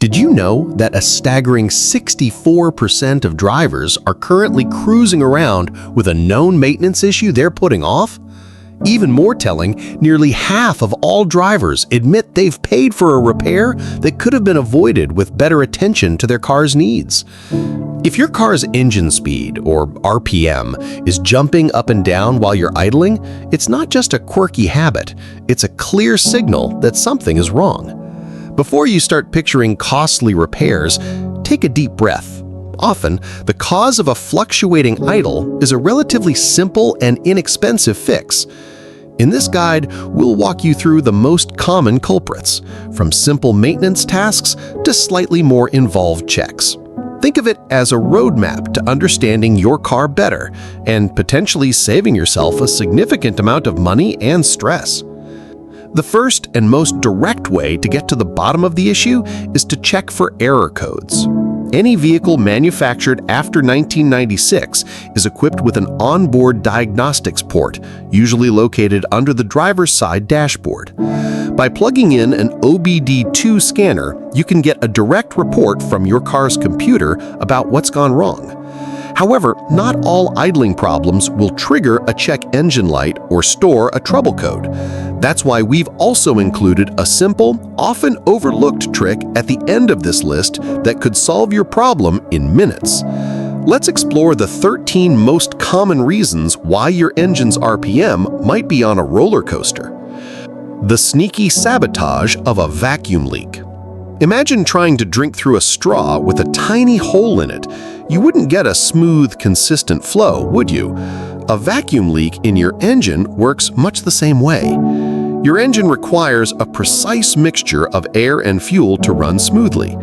Did you know that a staggering 64% of drivers are currently cruising around with a known maintenance issue they're putting off? Even more telling, nearly half of all drivers admit they've paid for a repair that could have been avoided with better attention to their car's needs. If your car's engine speed, or RPM, is jumping up and down while you're idling, it's not just a quirky habit, it's a clear signal that something is wrong. Before you start picturing costly repairs, take a deep breath. Often, the cause of a fluctuating idle is a relatively simple and inexpensive fix. In this guide, we'll walk you through the most common culprits, from simple maintenance tasks to slightly more involved checks. Think of it as a roadmap to understanding your car better and potentially saving yourself a significant amount of money and stress. The first and most direct way to get to the bottom of the issue is to check for error codes. Any vehicle manufactured after 1996 is equipped with an onboard diagnostics port, usually located under the driver's side dashboard. By plugging in an OBD2 scanner, you can get a direct report from your car's computer about what's gone wrong. However, not all idling problems will trigger a check engine light or store a trouble code. That's why we've also included a simple, often overlooked trick at the end of this list that could solve your problem in minutes. Let's explore the 13 most common reasons why your engine's RPM might be on a roller coaster. The sneaky sabotage of a vacuum leak. Imagine trying to drink through a straw with a tiny hole in it. You wouldn't get a smooth, consistent flow, would you? A vacuum leak in your engine works much the same way. Your engine requires a precise mixture of air and fuel to run smoothly.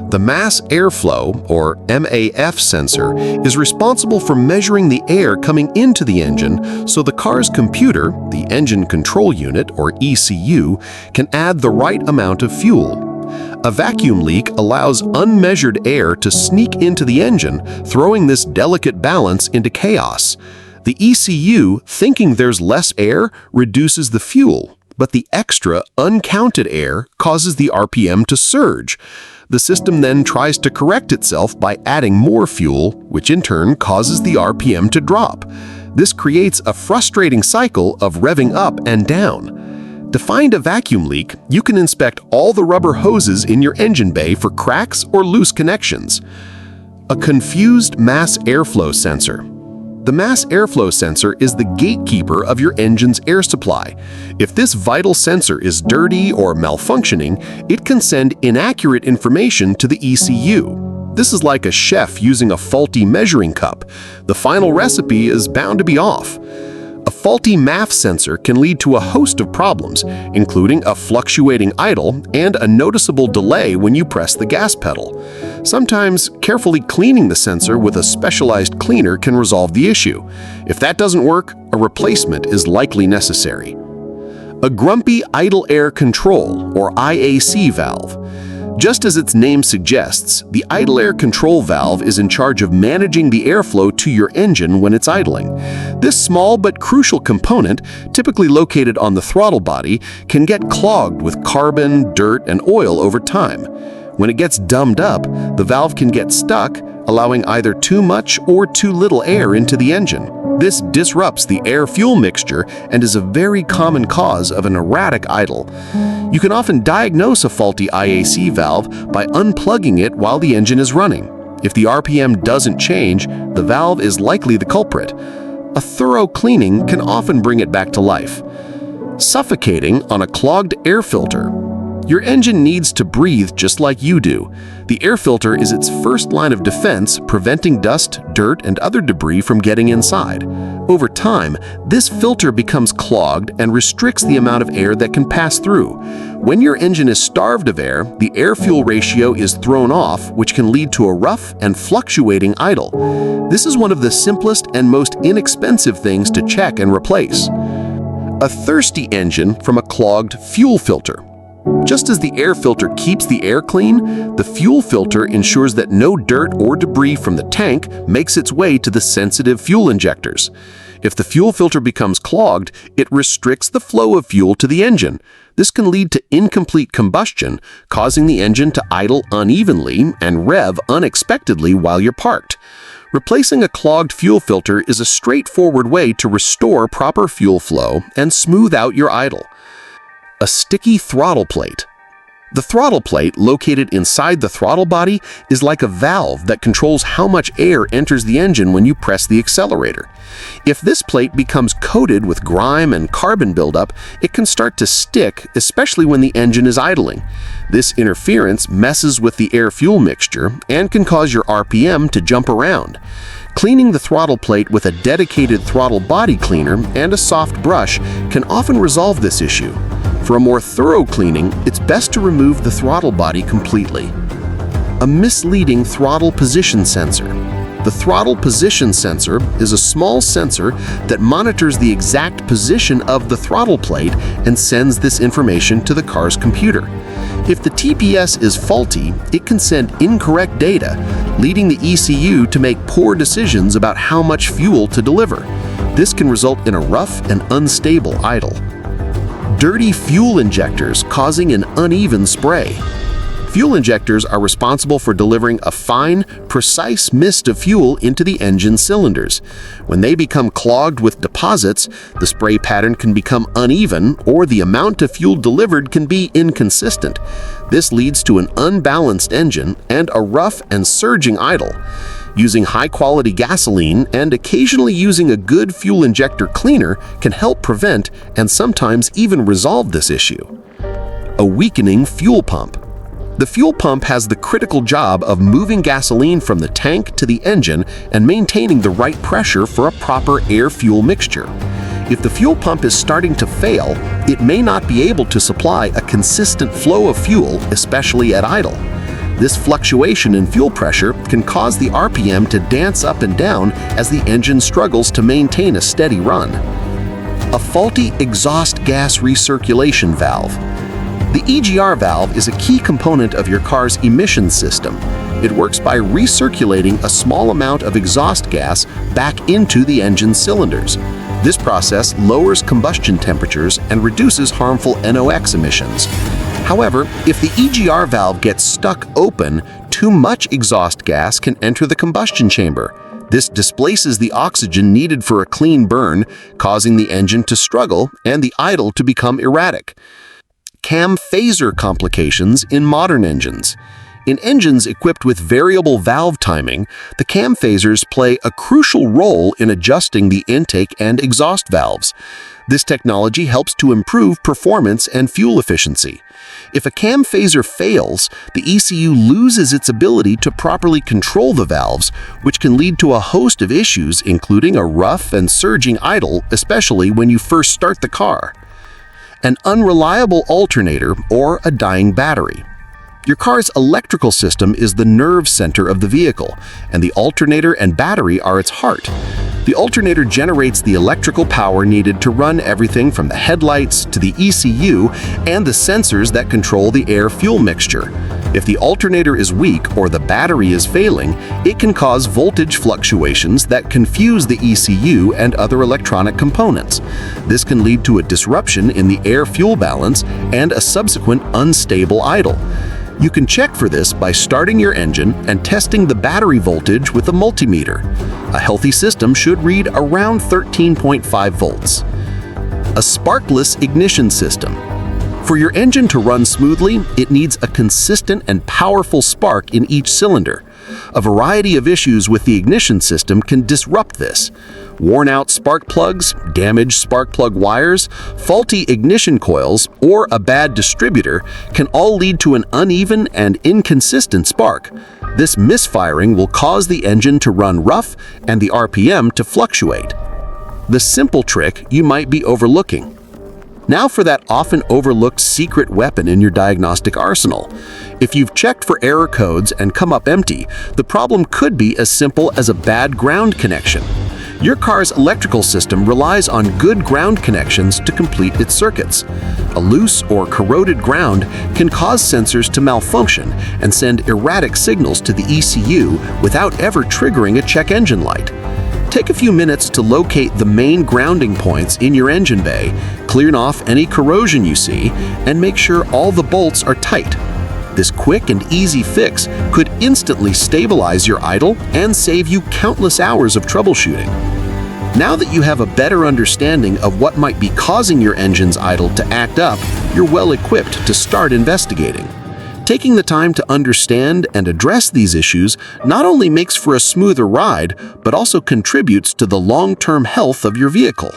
The mass airflow, or MAF sensor, is responsible for measuring the air coming into the engine so the car's computer, the engine control unit, or ECU, can add the right amount of fuel. A vacuum leak allows unmeasured air to sneak into the engine, throwing this delicate balance into chaos. The ECU, thinking there's less air, reduces the fuel, but the extra, uncounted air causes the RPM to surge. The system then tries to correct itself by adding more fuel, which in turn causes the RPM to drop. This creates a frustrating cycle of revving up and down. To find a vacuum leak, you can inspect all the rubber hoses in your engine bay for cracks or loose connections. A confused mass airflow sensor. The mass airflow sensor is the gatekeeper of your engine's air supply. If this vital sensor is dirty or malfunctioning, it can send inaccurate information to the ECU. This is like a chef using a faulty measuring cup. The final recipe is bound to be off. A faulty MAF sensor can lead to a host of problems, including a fluctuating idle and a noticeable delay when you press the gas pedal. Sometimes, carefully cleaning the sensor with a specialized cleaner can resolve the issue. If that doesn't work, a replacement is likely necessary. A grumpy idle air control, or IAC valve. Just as its name suggests, the idle air control valve is in charge of managing the airflow to your engine when it's idling. This small but crucial component, typically located on the throttle body, can get clogged with carbon, dirt, and oil over time. When it gets dumbed up, the valve can get stuck, allowing either too much or too little air into the engine. This disrupts the air-fuel mixture and is a very common cause of an erratic idle. You can often diagnose a faulty IAC valve by unplugging it while the engine is running. If the RPM doesn't change, the valve is likely the culprit. A thorough cleaning can often bring it back to life. Suffocating on a clogged air filter. Your engine needs to breathe just like you do. The air filter is its first line of defense, preventing dust, dirt, and other debris from getting inside. Over time, this filter becomes clogged and restricts the amount of air that can pass through. When your engine is starved of air, the air-fuel ratio is thrown off, which can lead to a rough and fluctuating idle. This is one of the simplest and most inexpensive things to check and replace. A thirsty engine from a clogged fuel filter. Just as the air filter keeps the air clean, the fuel filter ensures that no dirt or debris from the tank makes its way to the sensitive fuel injectors. If the fuel filter becomes clogged, it restricts the flow of fuel to the engine. This can lead to incomplete combustion, causing the engine to idle unevenly and rev unexpectedly while you're parked. Replacing a clogged fuel filter is a straightforward way to restore proper fuel flow and smooth out your idle. A sticky throttle plate. The throttle plate, located inside the throttle body, is like a valve that controls how much air enters the engine when you press the accelerator. If this plate becomes coated with grime and carbon buildup, it can start to stick, especially when the engine is idling. This interference messes with the air-fuel mixture and can cause your RPM to jump around. Cleaning the throttle plate with a dedicated throttle body cleaner and a soft brush can often resolve this issue. For a more thorough cleaning, it's best to remove the throttle body completely. A misleading throttle position sensor. The throttle position sensor is a small sensor that monitors the exact position of the throttle plate and sends this information to the car's computer. If the TPS is faulty, it can send incorrect data, leading the ECU to make poor decisions about how much fuel to deliver. This can result in a rough and unstable idle. Dirty fuel injectors causing an uneven spray. Fuel injectors are responsible for delivering a fine, precise mist of fuel into the engine cylinders. When they become clogged with deposits, the spray pattern can become uneven or the amount of fuel delivered can be inconsistent. This leads to an unbalanced engine and a rough and surging idle. Using high-quality gasoline and occasionally using a good fuel injector cleaner can help prevent and sometimes even resolve this issue. A weakening fuel pump. The fuel pump has the critical job of moving gasoline from the tank to the engine and maintaining the right pressure for a proper air-fuel mixture. If the fuel pump is starting to fail, it may not be able to supply a consistent flow of fuel, especially at idle. This fluctuation in fuel pressure can cause the RPM to dance up and down as the engine struggles to maintain a steady run. A faulty exhaust gas recirculation valve. The EGR valve is a key component of your car's emissions system. It works by recirculating a small amount of exhaust gas back into the engine cylinders. This process lowers combustion temperatures and reduces harmful NOx emissions. However, if the EGR valve gets stuck open, too much exhaust gas can enter the combustion chamber. This displaces the oxygen needed for a clean burn, causing the engine to struggle and the idle to become erratic. Cam phaser complications in modern engines. In engines equipped with variable valve timing, the cam phasers play a crucial role in adjusting the intake and exhaust valves. This technology helps to improve performance and fuel efficiency. If a cam phaser fails, the ECU loses its ability to properly control the valves, which can lead to a host of issues, including a rough and surging idle, especially when you first start the car. An unreliable alternator or a dying battery. Your car's electrical system is the nerve center of the vehicle, and the alternator and battery are its heart. The alternator generates the electrical power needed to run everything from the headlights to the ECU and the sensors that control the air-fuel mixture. If the alternator is weak or the battery is failing, it can cause voltage fluctuations that confuse the ECU and other electronic components. This can lead to a disruption in the air-fuel balance and a subsequent unstable idle. You can check for this by starting your engine and testing the battery voltage with a multimeter. A healthy system should read around 13.5 volts. A sparkless ignition system. For your engine to run smoothly, it needs a consistent and powerful spark in each cylinder. A variety of issues with the ignition system can disrupt this. Worn-out spark plugs, damaged spark plug wires, faulty ignition coils, or a bad distributor can all lead to an uneven and inconsistent spark. This misfiring will cause the engine to run rough and the RPM to fluctuate. The simple trick you might be overlooking. Now for that often overlooked secret weapon in your diagnostic arsenal. If you've checked for error codes and come up empty, the problem could be as simple as a bad ground connection. Your car's electrical system relies on good ground connections to complete its circuits. A loose or corroded ground can cause sensors to malfunction and send erratic signals to the ECU without ever triggering a check engine light. Take a few minutes to locate the main grounding points in your engine bay, clear off any corrosion you see, and make sure all the bolts are tight. This quick and easy fix could instantly stabilize your idle and save you countless hours of troubleshooting. Now that you have a better understanding of what might be causing your engine's idle to act up, you're well equipped to start investigating. Taking the time to understand and address these issues not only makes for a smoother ride, but also contributes to the long-term health of your vehicle.